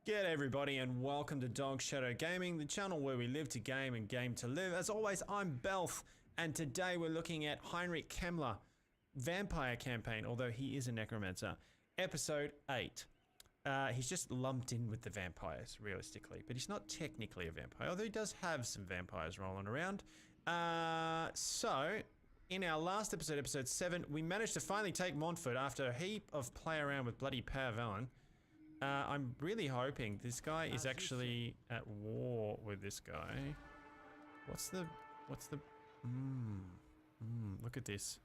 G'day everybody and welcome to Dog Shadow Gaming, the channel where we live to game and game to live. As always, I'm Belf, and today we're looking at Heinrich Kemmler, Vampire Campaign, although he is a necromancer, episode 8. He's just lumped in with the vampires, realistically, but he's not technically a vampire, although he does have some vampires rolling around. So, in our last episode, episode 7, we managed to finally take Montfort after a heap of play around with bloody Pavel. I'm really hoping this guy is actually at war with this guy. Look at this.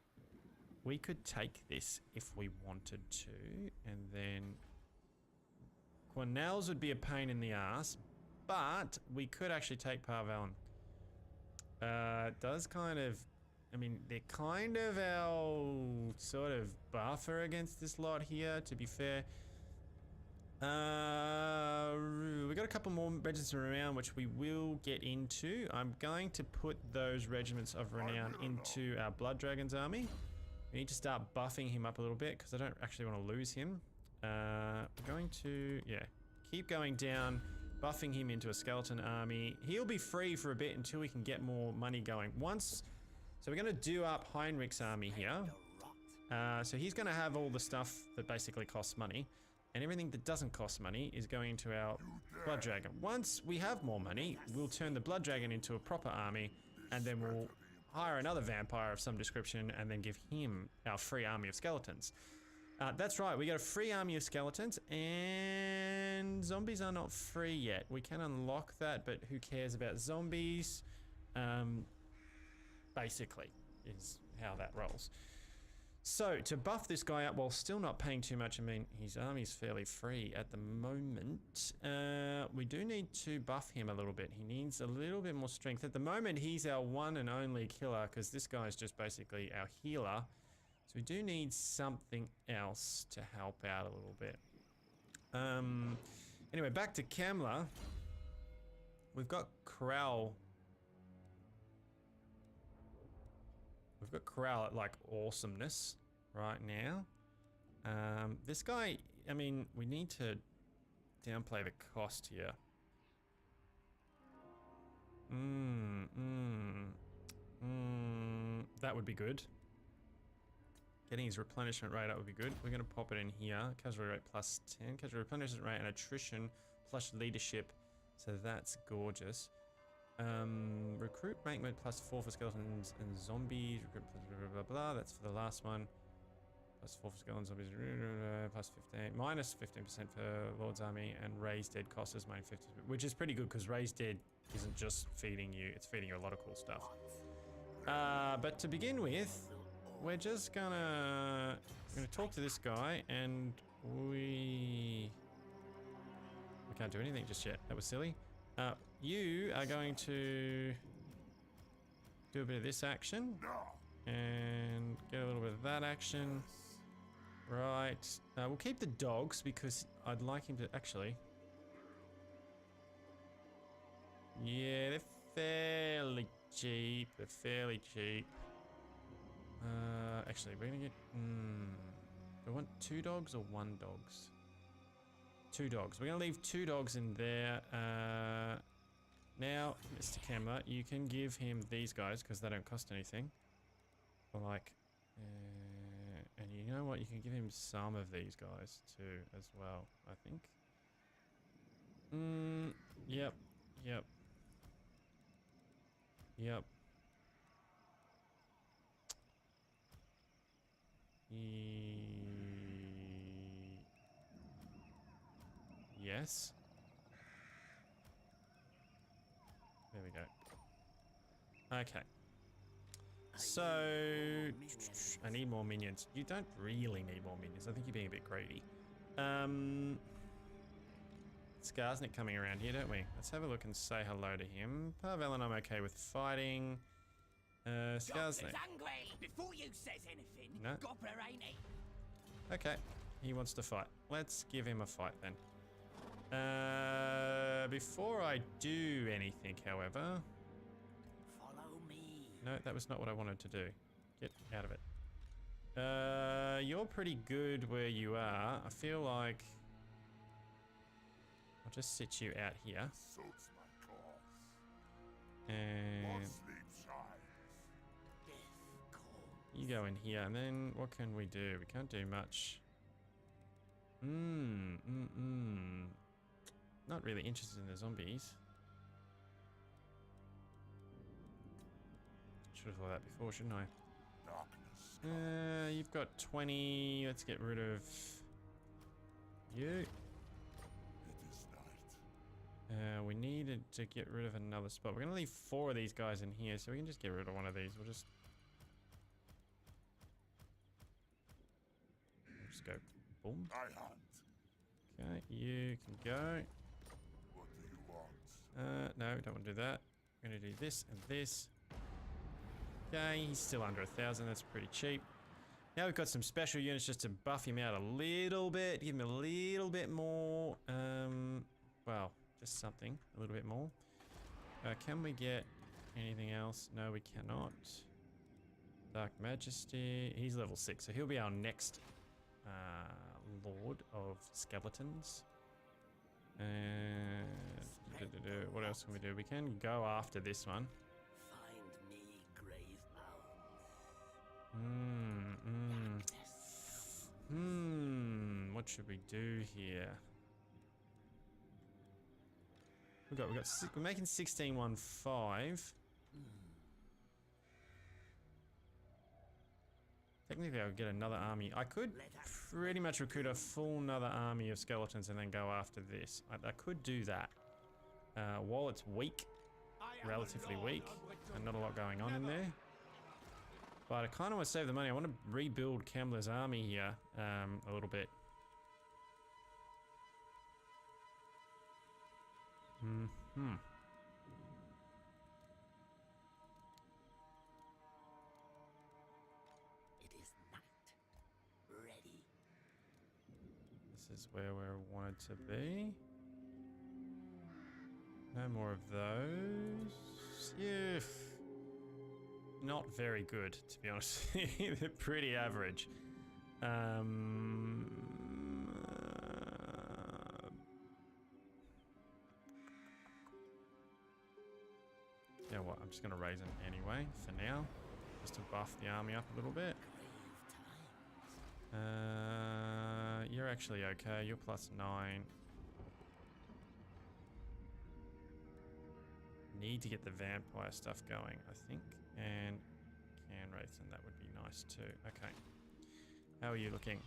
We could take this if we wanted to, and then Cornell's would be a pain in the ass, but we could actually take Pavel. Does kind of, I mean, they're kind of our sort of buffer against this lot here, to be fair. We got a couple more regiments around which we will get into. I'm going to put those regiments of renown into our Blood Dragon's army. We need to start buffing him up a little bit because I don't actually want to lose him. We're going to, yeah, keep going down, buffing him into a skeleton army. He'll be free for a bit until we can get more money going. So we're going to do up Heinrich's army here. So he's going to have all the stuff that basically costs money. And everything that doesn't cost money is going into our Blood Dragon. Once we have more money, we'll turn the Blood Dragon into a proper army, and then we'll hire another vampire of some description and then give him our free army of skeletons. That's right, we got a free army of skeletons, and zombies are not free yet. We can unlock that, but who cares about zombies? Basically, is how that rolls. So, to buff this guy up while still not paying too much, I mean, his army's fairly free at the moment. We do need to buff him a little bit. He needs a little bit more strength. At the moment, he's our one and only killer, because this guy's just basically our healer. So we do need something else to help out a little bit. Anyway, back to Kemmler. We've got Corral. We've got Corral at, like, awesomeness right now. This guy, I mean, we need to downplay the cost here. That would be good. Getting his replenishment rate up would be good. We're going to pop it in here. Casualty rate plus 10. Casualty replenishment rate and attrition plus leadership. So that's gorgeous. Recruit maintenance plus 4 for skeletons and zombies. Recruit plus blah, blah, blah, blah. That's for the last one. Plus 4 for skeletons, zombies, plus 15. Minus 15% for Lord's Army, and raise dead cost is minus 50%, which is pretty good because raise dead isn't just feeding you, it's feeding you a lot of cool stuff. But to begin with, we're just gonna talk to this guy, and we can't do anything just yet. That was silly. You are going to do a bit of this action and get a little bit of that action. Right. We'll keep the dogs because I'd like him to actually. Yeah, they're fairly cheap. They're fairly cheap. Actually, we're gonna get. Do we want 2 dogs or 1 dogs? 2 dogs. We're gonna leave 2 dogs in there. Now, Mr. Kemmler, you can give him these guys because they don't cost anything. Or like, and you know what? You can give him some of these guys too, as well. I think. Yep. Yes. There we go. Okay. So, I need more minions. You don't really need more minions. I think you're being a bit greedy. Skarsnik coming around here, don't we? Let's have a look and say hello to him. Pavel and I'm okay with fighting. Skarsnik. Angry before you says anything. No. Gobbler, ain't he? Okay. He wants to fight. Let's give him a fight then. Before I do anything, however... Follow me. No, that was not what I wanted to do. Get out of it. You're pretty good where you are. I feel like... I'll just sit you out here. Suits my cause. And More sleep shines. Death calls. you go in here. And then what can we do? We can't do much. Not really interested in the zombies. Should have thought that before, shouldn't I? Darkness. You've got 20. Let's get rid of you. It is night. We needed to get rid of another spot. We're gonna leave 4 of these guys in here, so we can just get rid of one of these. We'll just go boom. I hunt. Okay, you can go. What do you want? No, we don't want to do that. We're gonna do this and this. Okay, he's still under 1,000. That's pretty cheap. Now we've got some special units just to buff him out a little bit, give him a little bit more. Well, just something, a little bit more. Can we get anything else? No, we cannot. Dark Majesty. He's level 6, so he'll be our next Lord of Skeletons. And what else can we do? We can go after this one. Find me grave mounds. What should we do here? We're making 1615. Technically, I would get another army. I could pretty much recruit a full another army of skeletons and then go after this. I could do that. While it's weak, relatively weak, and not a lot going on in there. But I kind of want to save the money. I want to rebuild Kemmler's army here a little bit. It is night. Ready. This is where we wanted to be. No more of those. Yeah. Not very good, to be honest. They're pretty average. You know what? I'm just going to raise them anyway for now, just to buff the army up a little bit. You're actually okay. You're +9. Need to get the vampire stuff going, I think, and can wraith, and that would be nice too. Okay, how are you looking?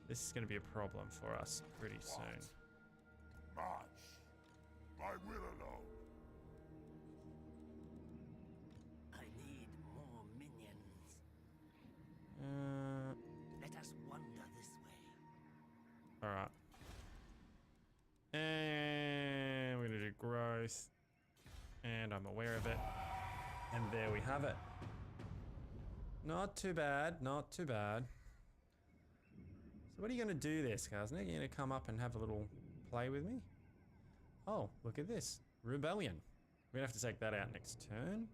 This is going to be a problem for us pretty soon. March. My will alone. I need more minions. Let us wander this way. All right, and we're going to do growth. And I'm aware of it. And there we have it. Not too bad, not too bad. So what are you going to do there, Skarsnik? You're going to come up and have a little play with me? Oh, look at this. Rebellion. We're going to have to take that out next turn.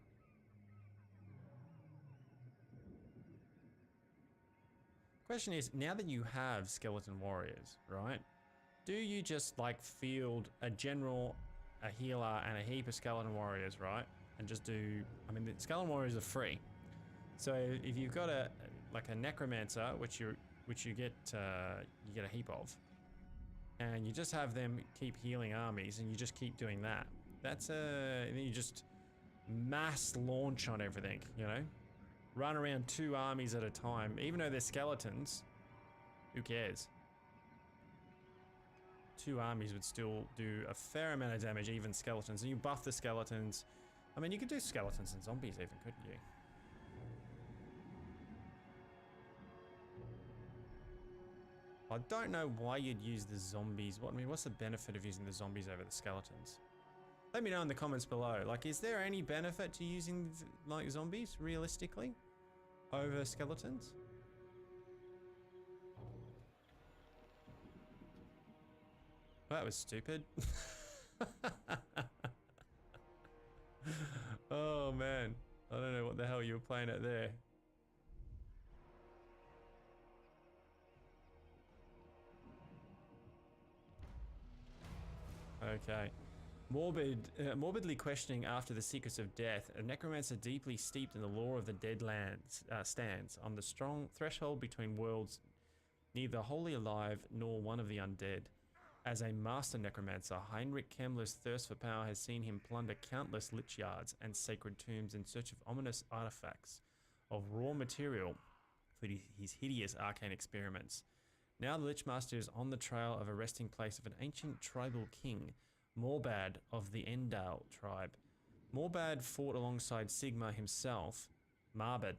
Question is, now that you have skeleton warriors, right? Do you just like field a general, a healer, and a heap of skeleton warriors, right? And just do, I mean, the skeleton warriors are free. So if you've got a necromancer, which you get a heap of, and you just have them keep healing armies, and you just keep doing that. That's and then you just mass launch on everything, you know? Run around 2 armies at a time, even though they're skeletons. Who cares? 2 armies would still do a fair amount of damage, even skeletons. And you buff the skeletons. I mean, you could do skeletons and zombies even, couldn't you? I don't know why you'd use the zombies. I mean, what's the benefit of using the zombies over the skeletons? Let me know in the comments below. Like, is there any benefit to using, like, zombies, realistically, over skeletons? That was stupid. Oh man, I don't know what the hell you were playing at there. Okay. Morbidly questioning after the secrets of death, a necromancer deeply steeped in the lore of the dead lands stands on the strong threshold between worlds, neither wholly alive nor one of the undead. As a master necromancer, Heinrich Kemmler's thirst for power has seen him plunder countless lich yards and sacred tombs in search of ominous artifacts of raw material for his hideous arcane experiments. Now the Lich Master is on the trail of a resting place of an ancient tribal king, Morbad of the Endale tribe. Morbad fought alongside Sigma himself, Marbad,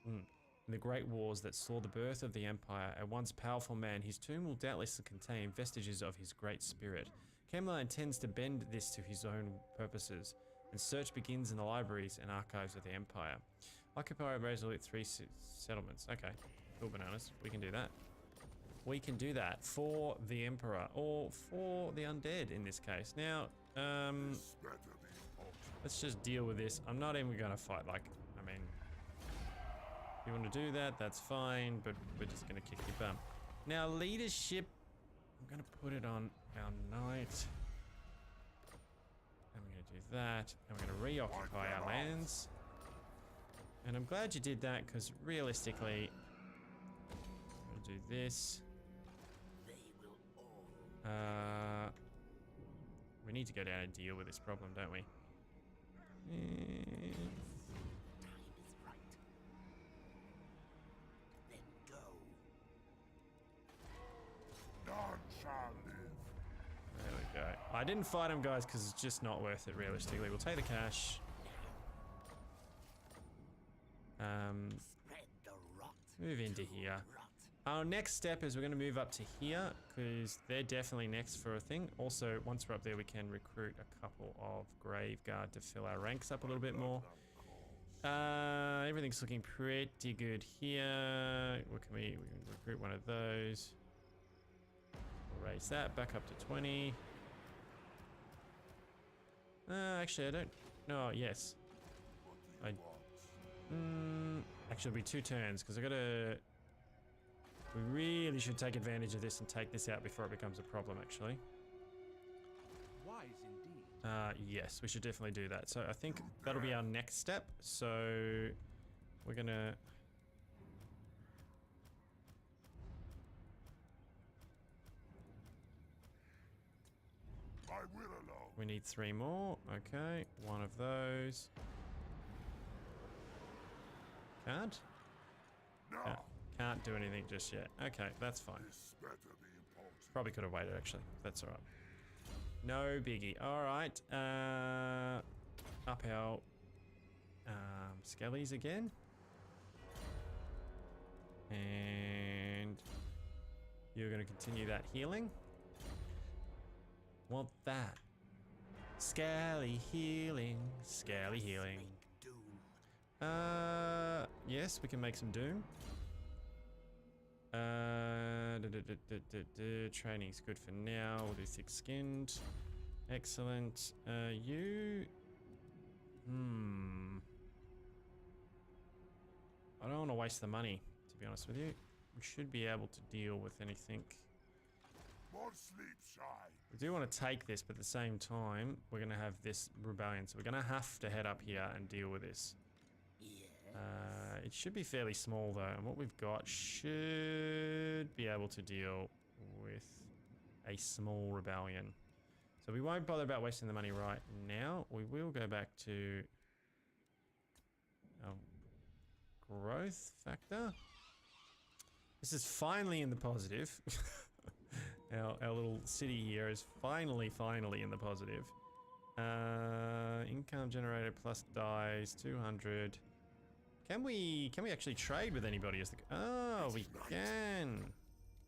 in the great wars that saw the birth of the Empire. A once powerful man, his tomb will doubtless contain vestiges of his great spirit. Kemmler intends to bend this to his own purposes, and search begins in the libraries and archives of the Empire. Occupy resolute 3 settlements. Okay, cool bananas. We can do that. We can do that for the Emperor, or for the undead in this case. Now, let's just deal with this. I'm not even gonna fight, like, I mean, if you want to do that, that's fine, but we're just gonna kick your bum. Now, leadership, I'm gonna put it on our knight. And we're gonna do that, and we're gonna reoccupy our lands. And I'm glad you did that, because realistically, I'm gonna do this. We need to go down and deal with this problem, don't we? Time is right. Then go. None shall live. There we go. I didn't fight him, guys, because it's just not worth it, realistically. We'll take the cash. Spread the rot. Move into here. Our next step is we're going to move up to here, because they're definitely next for a thing. Also, once we're up there, we can recruit a couple of Grave Guard to fill our ranks up a little bit more. Everything's looking pretty good here. What can we can recruit one of those. We'll raise that back up to 20. Actually, I don't. No, yes. Actually, it'll be 2 turns, because I gotta. We really should take advantage of this and take this out before it becomes a problem, actually. Wise indeed. Yes, we should definitely do that. So I think that'll be our next step. So we're gonna... My will alone. We need 3 more. Okay, 1 of those. Can't? No. Can't do anything just yet. Okay, that's fine. This better be important. Probably could have waited, actually. That's alright. No biggie. Alright. Up our skellies again. And you're going to continue that healing. Want that. Skelly healing. Skelly healing. Doom. Yes, we can make some doom. Training's good for now. We'll do thick-skinned. Excellent. You... I don't want to waste the money, to be honest with you. We should be able to deal with anything. More sleep shy. We do want to take this, but at the same time, we're going to have this rebellion. So we're going to have to head up here and deal with this. It should be fairly small though, and what we've got should be able to deal with a small rebellion. So we won't bother about wasting the money right now. We will go back to our growth factor. This is finally in the positive. Our little city here is finally in the positive. Income generated plus dies 200. Can we actually trade with anybody as the... Oh, we can.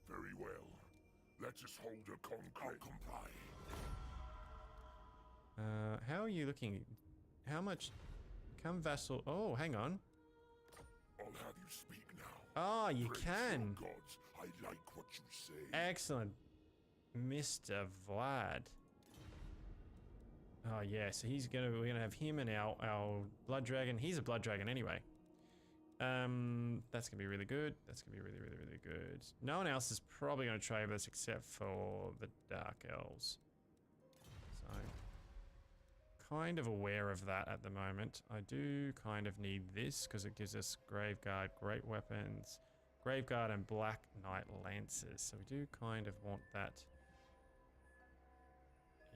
Very well. Let us hold a conclave. I'll comply. How are you looking? How much? Come vassal... Oh, hang on. I'll have you speak now. Oh, you Praise can. your gods. I like what you say. Excellent. Mr. Vlad. Oh yeah, so we're gonna have him and our blood dragon. He's a blood dragon anyway. That's gonna be really good. That's gonna be really good. No one else is probably gonna trade with us except for the Dark Elves. kind of aware of that at the moment. I do kind of need this because it gives us Graveguard, Great Weapons, Graveguard and Black Knight Lances. So we do kind of want that.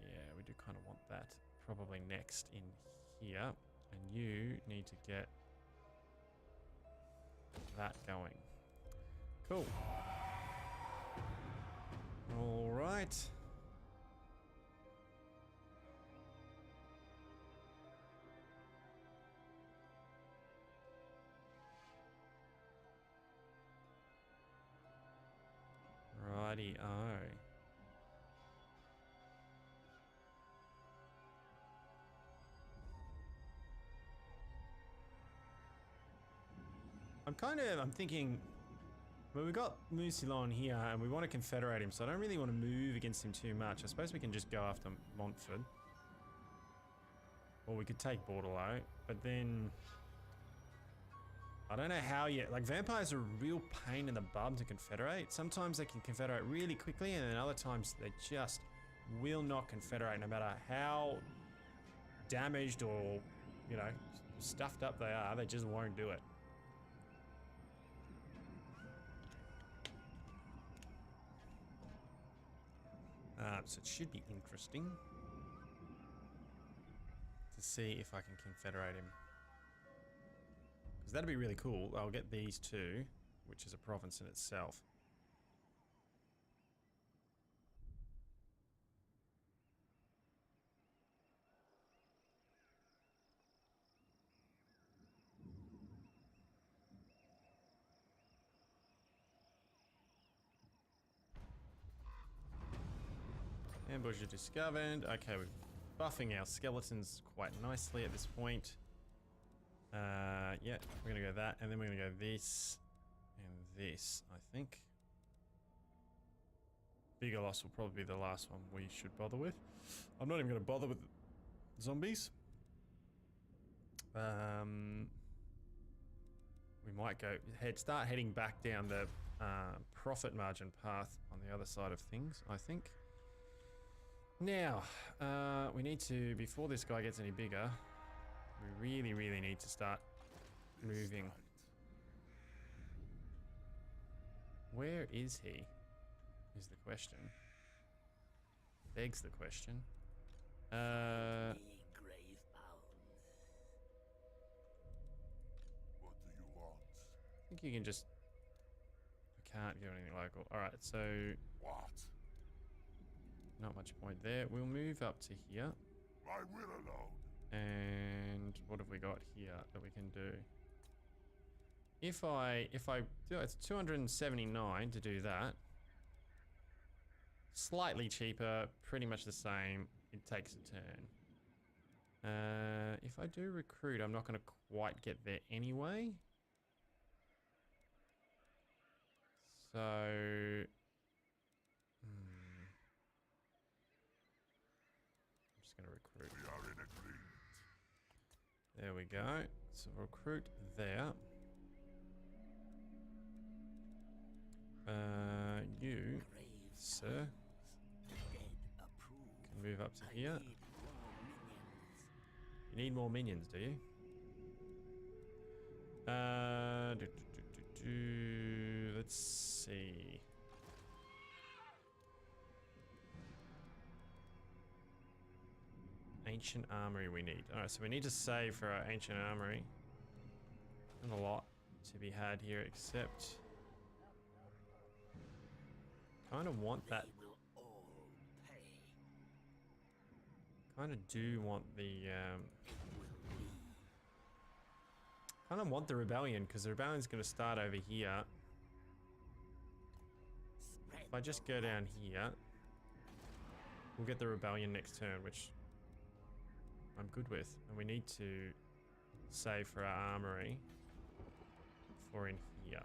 Yeah, we do kind of want that probably next in here. And you need to get that going. Cool. All right. Righty-o. I'm thinking, well, we've got Mucilon here and we want to confederate him, so I don't really want to move against him too much. I suppose we can just go after Montfort. Or we could take Bordelot, but then I don't know how yet. Like, vampires are a real pain in the bum to confederate. Sometimes they can confederate really quickly, and then other times they just will not confederate no matter how damaged or, you know, stuffed up they are. They just won't do it. So it should be interesting to see if I can confederate him. Because that'd be really cool. I'll get these two, which is a province in itself. Ambusher discovered. Okay, we're buffing our skeletons quite nicely at this point. Yeah, we're gonna go that, and then we're gonna go this and this, I think. Bigger loss will probably be the last one we should bother with. I'm not even gonna bother with zombies. We might go start heading back down the profit margin path on the other side of things, I think. Now, we need to, before this guy gets any bigger, we really, really need to start moving. Where is he? Is the question. Begs the question. Grave What do you want? I think you can just... I can't get anything local. Alright, so... What? Not much point there. We'll move up to here. My will alone. And what have we got here that we can do? If I do, it's 279 to do that. Slightly cheaper, pretty much the same. It takes a turn. If I do recruit, I'm not going to quite get there anyway. So... I'm just going to recruit. We are in agreement. There we go. So recruit there. You, sir, can move up to here. You need more minions, do you? Let's see. Ancient armory we need. Alright, so we need to save for our ancient armory. Not a lot to be had here, except... kind of want that. Kind of do want the kind of want the rebellion, because the rebellion's going to start over here. If I just go down here, we'll get the rebellion next turn, which I'm good with. And we need to save for our armory for in here.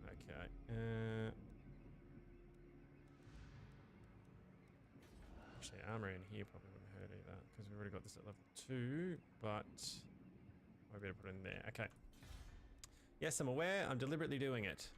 Okay. Actually, armor in here probably wouldn't hurt either, because we've already got this at level 2, but I better put it in there. Okay. Yes, I'm aware. I'm deliberately doing it.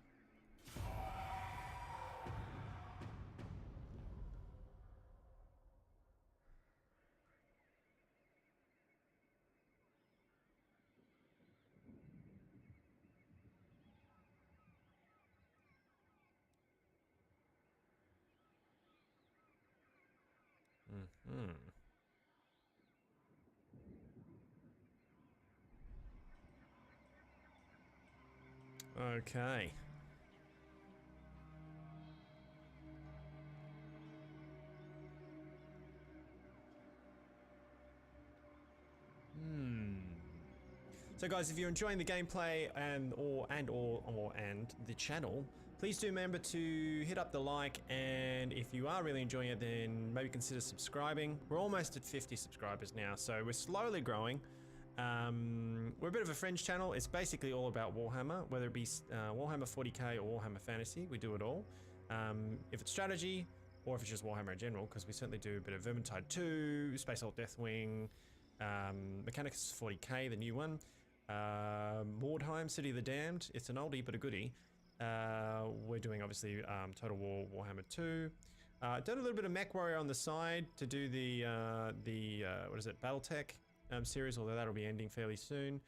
Okay. So guys, if you're enjoying the gameplay and the channel, please do remember to hit up the like, and if you are really enjoying it, then maybe consider subscribing. We're almost at 50 subscribers now, so we're slowly growing. We're a bit of a fringe channel. It's basically all about Warhammer, whether it be Warhammer 40k or Warhammer Fantasy. We do it all. If it's strategy, or if it's just Warhammer in general, because we certainly do a bit of Vermintide 2, Space Hulk Deathwing, Mechanicus 40k, the new one. Mordheim, City of the Damned. It's an oldie but a goodie. We're doing obviously Total War Warhammer 2. Done a little bit of Mech Warrior on the side to do the what is it, Battletech series, although that'll be ending fairly soon.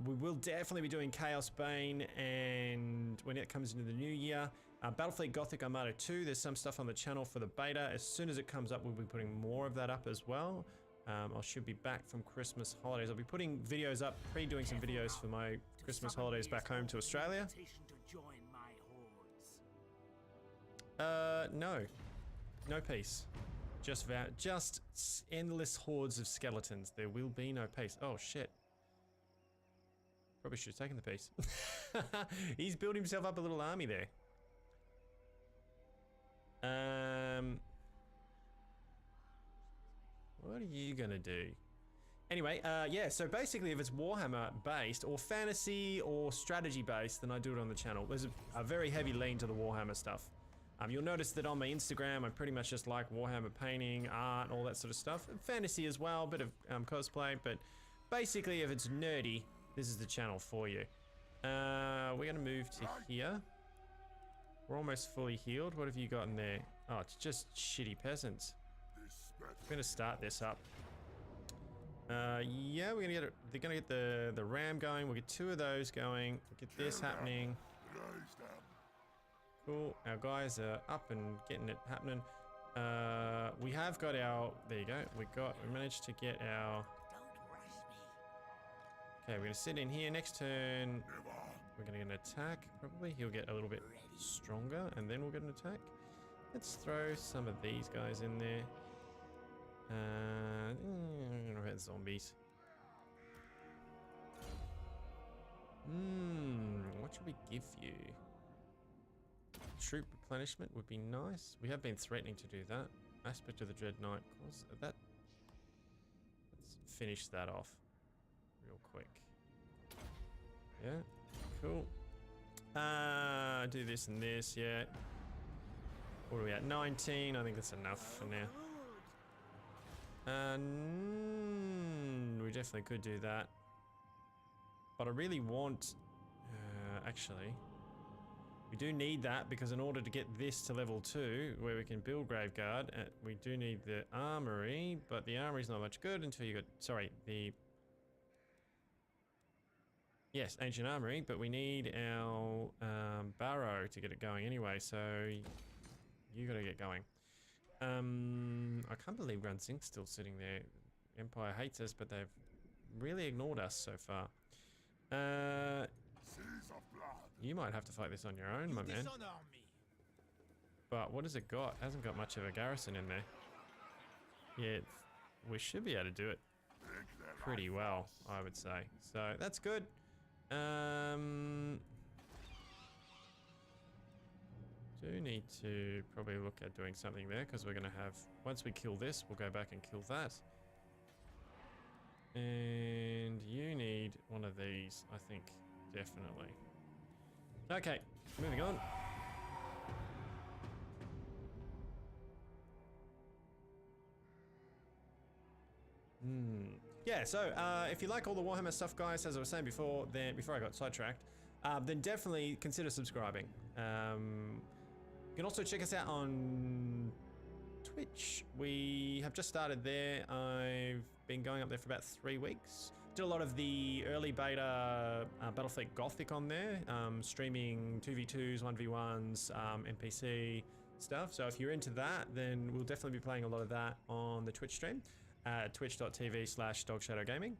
We will definitely be doing Chaos Bane, and when it comes into the new year, Battlefleet Gothic Armada 2. There's some stuff on the channel for the beta. As soon as it comes up, we'll be putting more of that up as well. I should be back from Christmas holidays. I'll be putting videos up, doing some videos for my Christmas holidays back home to Australia. No. No peace. Just endless hordes of skeletons. There will be no peace. Oh, shit. Probably should have taken the peace. He's built himself up a little army there. What are you gonna do? Anyway, yeah, so basically if it's Warhammer based or fantasy or strategy based, then I do it on the channel. There's a very heavy lean to the Warhammer stuff. You'll notice that on my Instagram, I pretty much just like Warhammer painting, art, all that sort of stuff. Fantasy as well, a bit of cosplay, but basically if it's nerdy, this is the channel for you. We're gonna move to here. We're almost fully healed. What have you got in there? Oh, it's just shitty peasants. I'm gonna start this up. Yeah, we're gonna get it. They're gonna get the ram going. We'll get 2 of those going. We'll get this happening. Cool. Our guys are up and getting it happening. We have got our. There you go. We managed to get our. Okay, we're gonna sit in here. Next turn, we're gonna get an attack. Probably he'll get a little bit stronger, and then we'll get an attack. Let's throw some of these guys in there. I'm gonna hit zombies. What should we give you? Troop replenishment would be nice. We have been threatening to do that. Aspect of the Dread Knight. Let's finish that off real quick. Yeah, cool. Do this and this, yeah. What are we at? 19. I think that's enough for now. We definitely could do that. But I really want... actually... We do need that because in order to get this to level 2, where we can build Graveguard, we do need the Armory, but the Armory's not much good until you got... Sorry, the... Yes, Ancient Armory, but we need our Barrow to get it going anyway, so... You gotta get going. I can't believe Grunzink's still sitting there. Empire hates us, but they've really ignored us so far. You might have to fight this on your own, my man. But what has it got? It hasn't got much of a garrison in there. Yeah, we should be able to do it pretty well, I would say. So that's good. Do need to probably look at doing something there because we're going to have, once we kill this, we'll go back and kill that. And you need one of these, I think, definitely. Okay, moving on. Yeah, so if you like all the Warhammer stuff, guys, as I was saying before, before I got sidetracked, then definitely consider subscribing. You can also check us out on Twitch. We have just started there. I've been going up there for about 3 weeks. Did a lot of the early beta Battlefleet Gothic on there, streaming 2v2s, 1v1s, NPC, stuff. So if you're into that, then we'll definitely be playing a lot of that on the Twitch stream at twitch.tv/dogshadowgaming.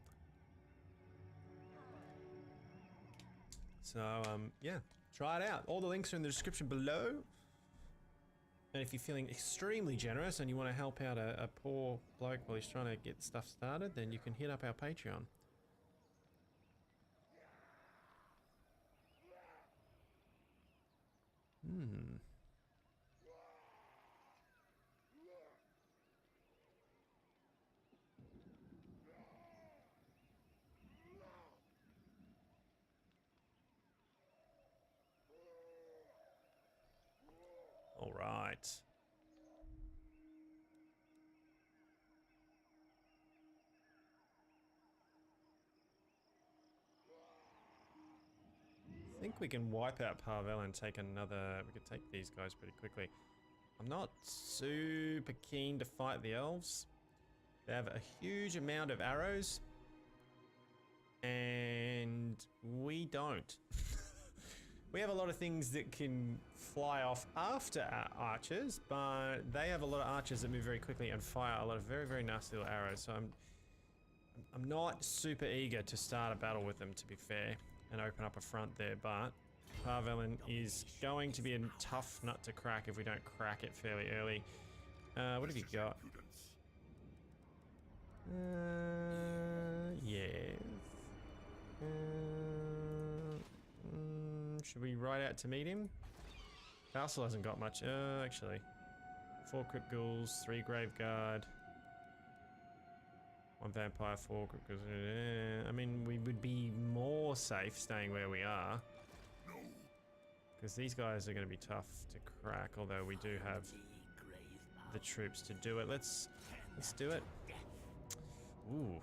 So yeah, try it out. All the links are in the description below. And if you're feeling extremely generous and you want to help out a poor bloke while he's trying to get stuff started, then you can hit up our Patreon. All right. I think we can wipe out Parvel and take another... We could take these guys pretty quickly. I'm not super keen to fight the elves. They have a huge amount of arrows. And we don't. We have a lot of things that can fly off after our archers, but they have a lot of archers that move very quickly and fire a lot of very, very nasty little arrows. So I'm not super eager to start a battle with them, to be fair, and open up a front there, but Parvelen is going to be a tough nut to crack if we don't crack it fairly early. What have you got? Yes. Should we ride out to meet him? Castle hasn't got much. Actually. 4 Crypt Ghouls, 3 Graveguard. 1 Vampire, 4 Crypt Ghouls. I mean, we would be more safe staying where we are. Because these guys are going to be tough to crack, although we do have the troops to do it. Let's do it. Ooh.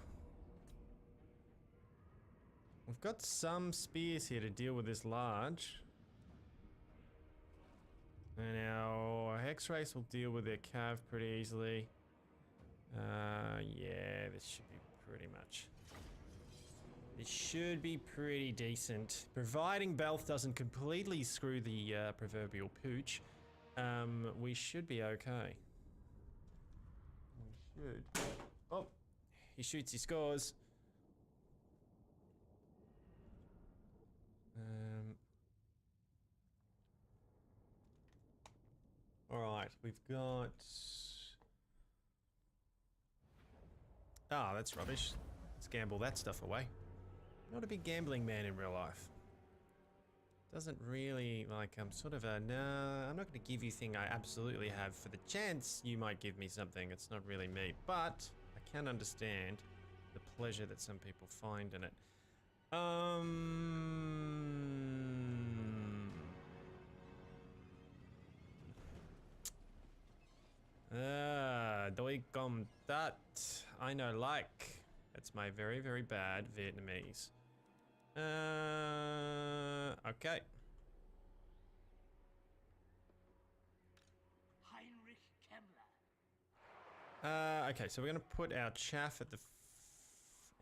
We've got some spears here to deal with this large. And our Hex Race will deal with their cav pretty easily. Yeah, this should be pretty much... This should be pretty decent. Providing Belth doesn't completely screw the proverbial pooch, we should be okay. We should. Oh, he shoots, he scores. Alright, we've got... Ah, that's rubbish. Let's gamble that stuff away. Not a big gambling man in real life. Doesn't really, like, I'm sort of a, nah, I'm not going to give you thing I absolutely have. For the chance you might give me something, it's not really me. But I can understand the pleasure that some people find in it. Doi com dat. I know like. That's my very, very bad Vietnamese. Okay. Heinrich Kemmler. Okay, so we're gonna put our chaff at the...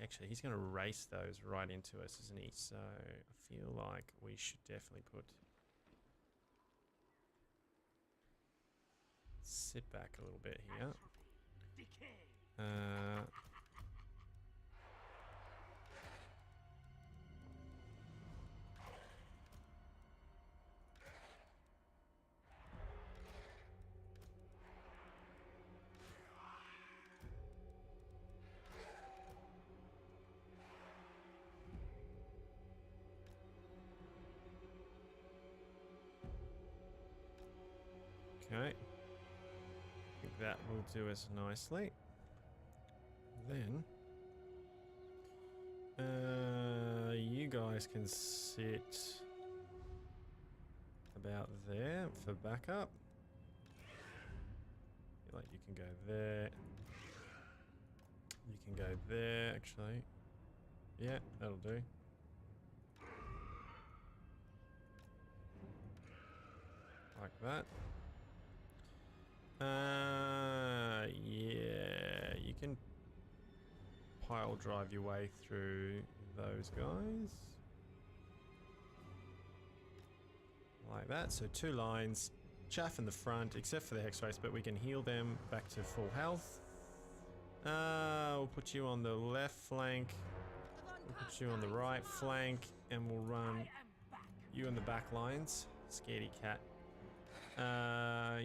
Actually, he's gonna race those right into us, isn't he? So I feel like we should definitely put... Sit back a little bit here. Okay. I think that will do us nicely. Then, you guys can sit about there for backup. Like you can go there. You can go there, actually. Yeah, that'll do. Like that. Yeah, you can pile drive your way through those guys. Like that, so 2 lines, chaff in the front, except for the Hex Race, but we can heal them back to full health. We'll put you on the left flank. We'll put you on the right flank, and we'll run you in the back lines. Scaredy cat. Yeah.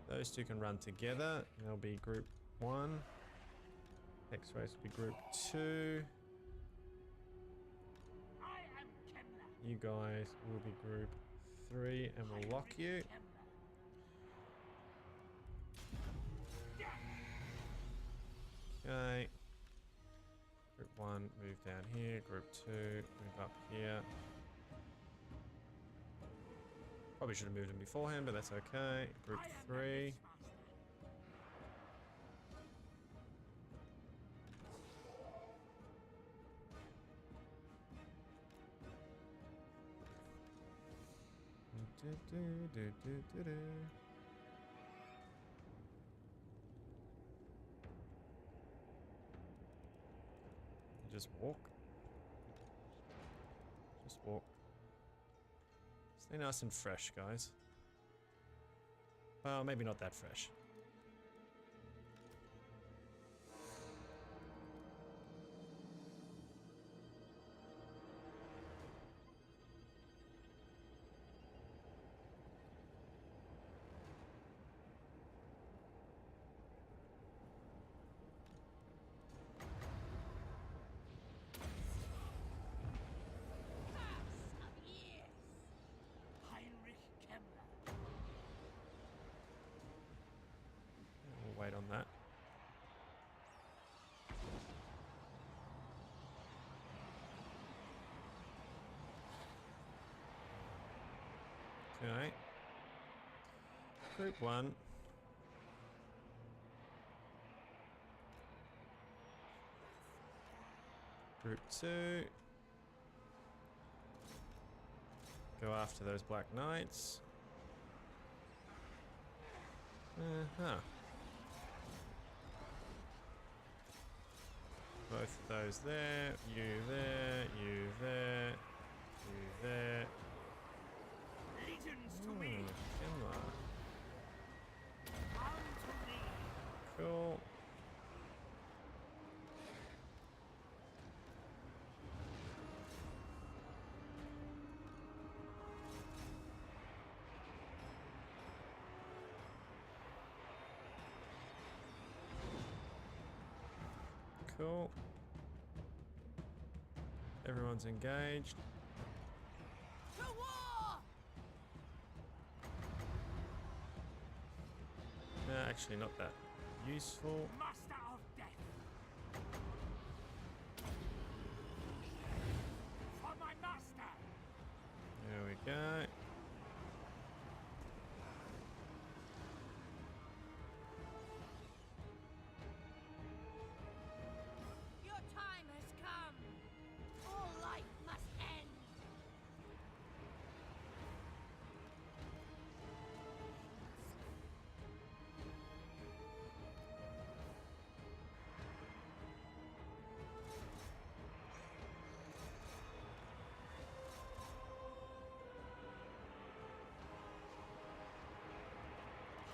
Those two can run together. They'll be group 1. Hex Race will be group 2. You guys will be group 3, and we'll lock you. Okay. Group 1, move down here. Group 2, move up here. Probably should have moved him beforehand, but that's okay. Group 3. Just walk. Just walk. Stay nice and fresh, guys. Well, maybe not that fresh. Heinrich Kemmler. We'll wait on that. Okay. Group 1. Group 2. Go after those Black Knights. Uh-huh. Both of those there. You there. You there. You there. Legions to me. Kemmler. Bound to me. Cool. Cool. Everyone's engaged. To war! Actually, not that useful. Master of death. For my master. There we go. Your time has come. All life must end.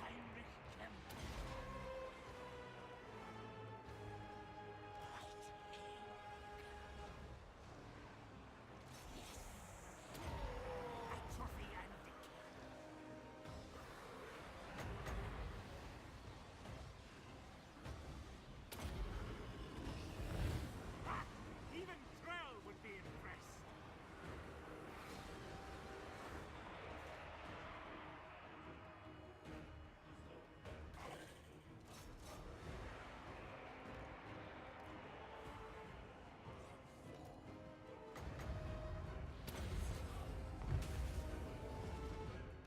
Heinrich Kemmler. Atrophy and decay. Ha! Even Trell would be impressed.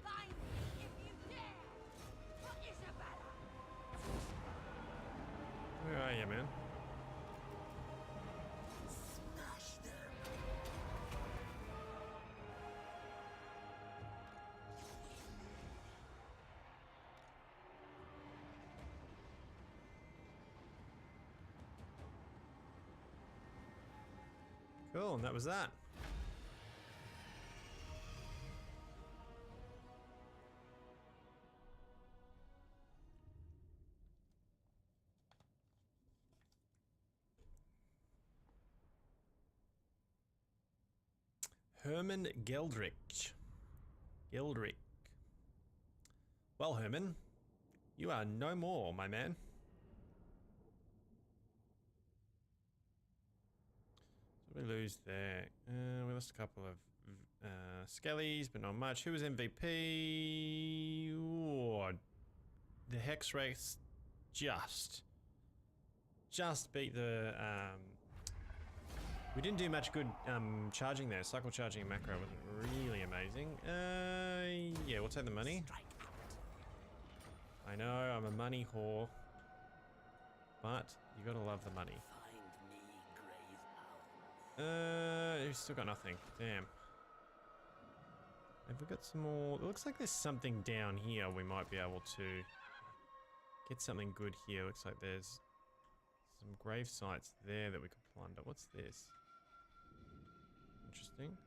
Find me if you dare! For Isabella! Where are you, man? Smash them! Cool, and that was that. Herman Geldrich. Geldrich. Well, Herman, you are no more, my man. So we lose there. We lost a couple of skellies, but not much. Who was MVP? Ooh, the Hex race just beat the. We didn't do much good charging there. Cycle charging and macro wasn't really amazing. Yeah, we'll take the money. I know, I'm a money whore. But, you gotta love the money. We've still got nothing. Damn. Have we got some more? It looks like there's something down here we might be able to get something good here. Looks like there's some grave sites there that we could plunder. What's this? Interesting.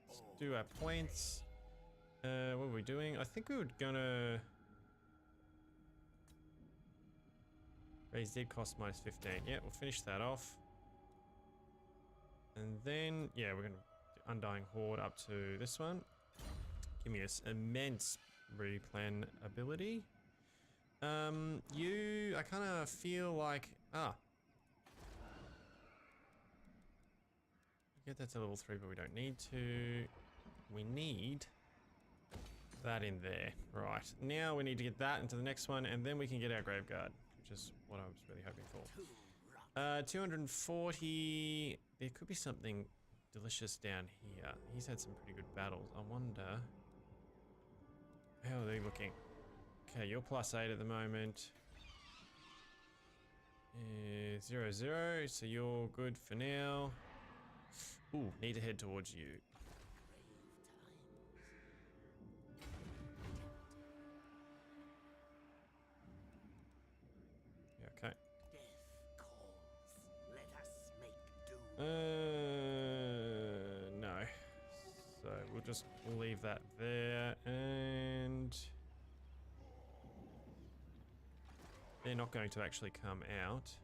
Let's do our points. What were we doing? I think we were gonna raise dead cost minus 15. Yeah, we'll finish that off. And then, yeah, we're gonna do Undying Horde up to this one. Give me this immense replan ability. I kind of feel like, get that to level 3, but we don't need to. We need that in there. Right, now we need to get that into the next one, and then we can get our Graveguard, which is what I was really hoping for. 240. There could be something delicious down here. He's had some pretty good battles. I wonder. How are they looking? Okay, you're +8 at the moment. 0-0, so you're good for now. Ooh, need to head towards you. Yeah, okay. No. So we'll just leave that there, and they're not going to actually come out.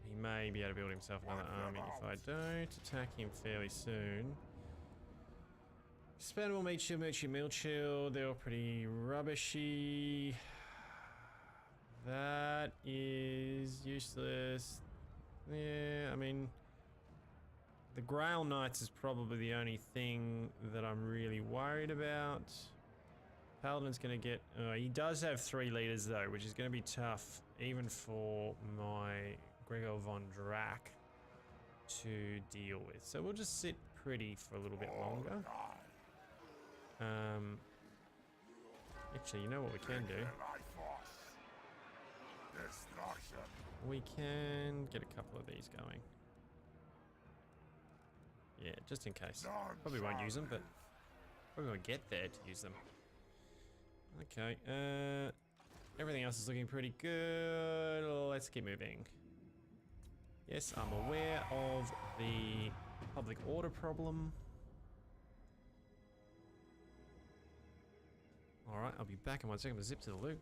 He may be able to build himself another army if I don't attack him fairly soon. Expendable Meat Shield, Meal Shield, they're all pretty rubbishy. That is useless. Yeah, I mean, the Grail Knights is probably the only thing that I'm really worried about. Paladin's gonna get, he does have 3 leaders though, which is gonna be tough even for my Gregor von Drac to deal with. So we'll just sit pretty for a little bit longer. Actually, you know what we can do? We can get a couple of these going. Yeah, just in case. Probably won't use them, but we're gonna get there to use them. Okay, everything else is looking pretty good. Let's keep moving. Yes, I'm aware of the public order problem. Alright, I'll be back in 1 second with zip to the loot.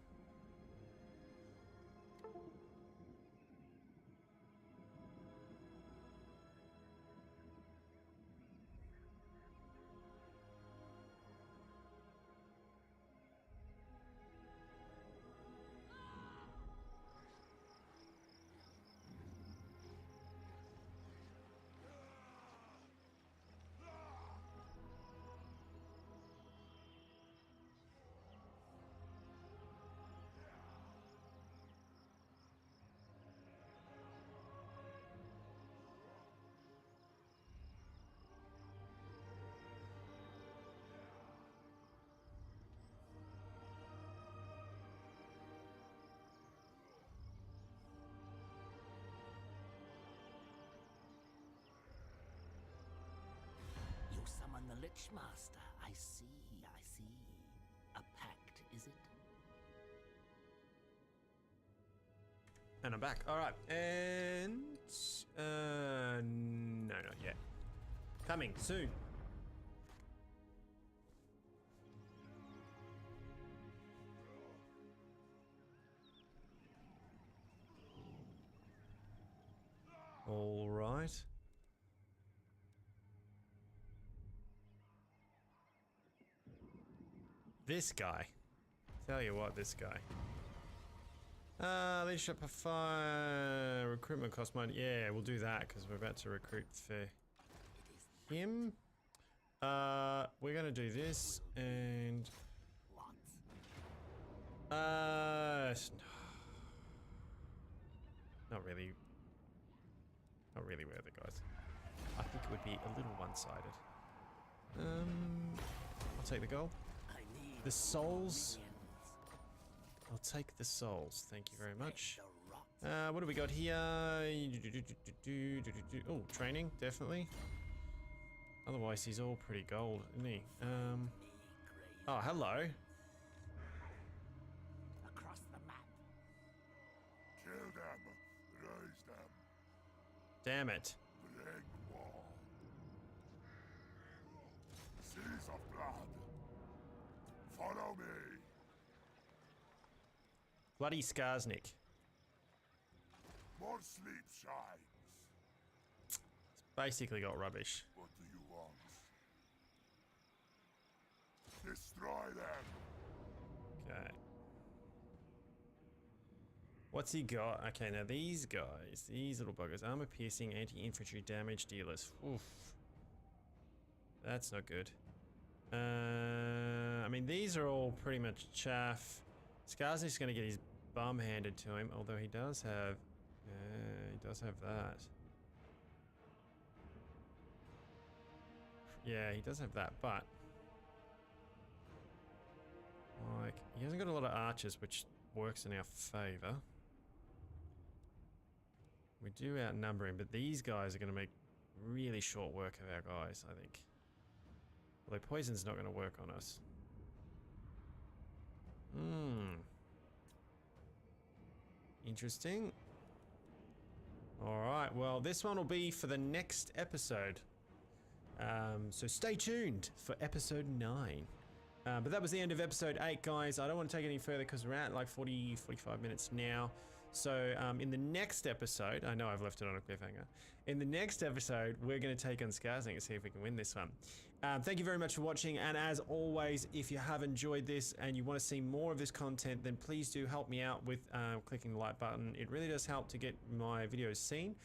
Summon the Lich Master. I see, I see. A pact, is it? And I'm back. Alright, and... no, not yet. Coming soon. Alright. This guy. Tell you what, this guy. Leadership of fire. Recruitment cost money. Yeah, we'll do that because we're about to recruit for him. We're gonna do this and. Not really. Not really worth it, guys. I think it would be a little one-sided. I'll take the gold. The souls. I'll take the souls. Thank you very much. What do we got here? Oh, training, definitely. Otherwise, he's all pretty gold, isn't he? Oh, hello. Across the map. Kill them. Raise them. Damn it. Bring war. Seas of blood. Follow me. Bloody Skarsnik. More sleep shines. Basically got rubbish. What do you want? Destroy them. Okay. What's he got? Okay, now these guys, these little buggers. Armor piercing, anti-infantry damage dealers. Oof. That's not good. I mean, these are all pretty much chaff. Skarsnik's gonna get his bum handed to him, although he does have that. Yeah, he does have that, but like he hasn't got a lot of archers, which works in our favor. We do outnumber him, but these guys are going to make really short work of our guys, I think. Although poison's not going to work on us. Interesting. Alright, well, this one will be for the next episode. So stay tuned for episode 9. But that was the end of episode 8, guys. I don't want to take it any further because we're at like 45 minutes now. So in the next episode, I know I've left it on a cliffhanger. In the next episode, we're going to take on Skarsnik and see if we can win this one. Thank you very much for watching. And as always, if you have enjoyed this and you want to see more of this content, then please do help me out with clicking the like button. It really does help to get my videos seen.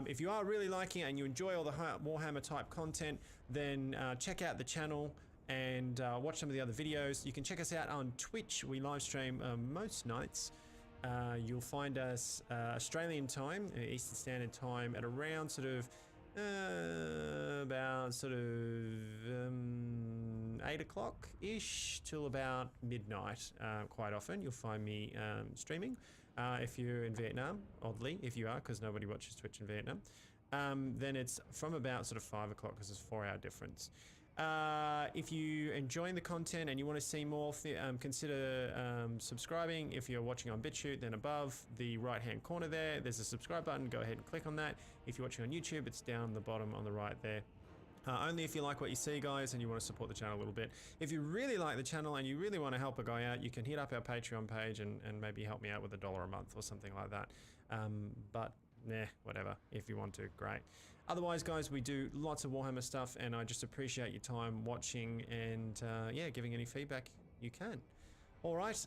If you are really liking it and you enjoy all the Warhammer type content, then check out the channel and watch some of the other videos. You can check us out on Twitch. We live stream most nights. You'll find us Australian time, Eastern Standard Time, at around sort of about 8 o'clock-ish till about midnight. Quite often you'll find me streaming. If you're in Vietnam, oddly, if you are, because nobody watches Twitch in Vietnam, then it's from about sort of 5 o'clock because there's a 4-hour difference. If you're enjoying the content and you want to see more, consider subscribing. If you're watching on BitChute, then above the right-hand corner there's a subscribe button. Go ahead and click on that. If you're watching on YouTube, it's down the bottom on the right there. Only if you like what you see, guys, and you want to support the channel a little bit. If you really like the channel and you really want to help a guy out, you can hit up our Patreon page and maybe help me out with $1 a month or something like that. But nah, whatever. If you want to, great. Otherwise, guys, we do lots of Warhammer stuff, and I just appreciate your time watching and, yeah, giving any feedback you can. All right,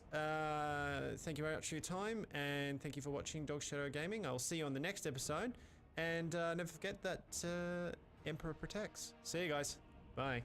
thank you very much for your time, and thank you for watching Dog Shadow Gaming. I'll see you on the next episode, and never forget that Emperor protects. See you guys. Bye.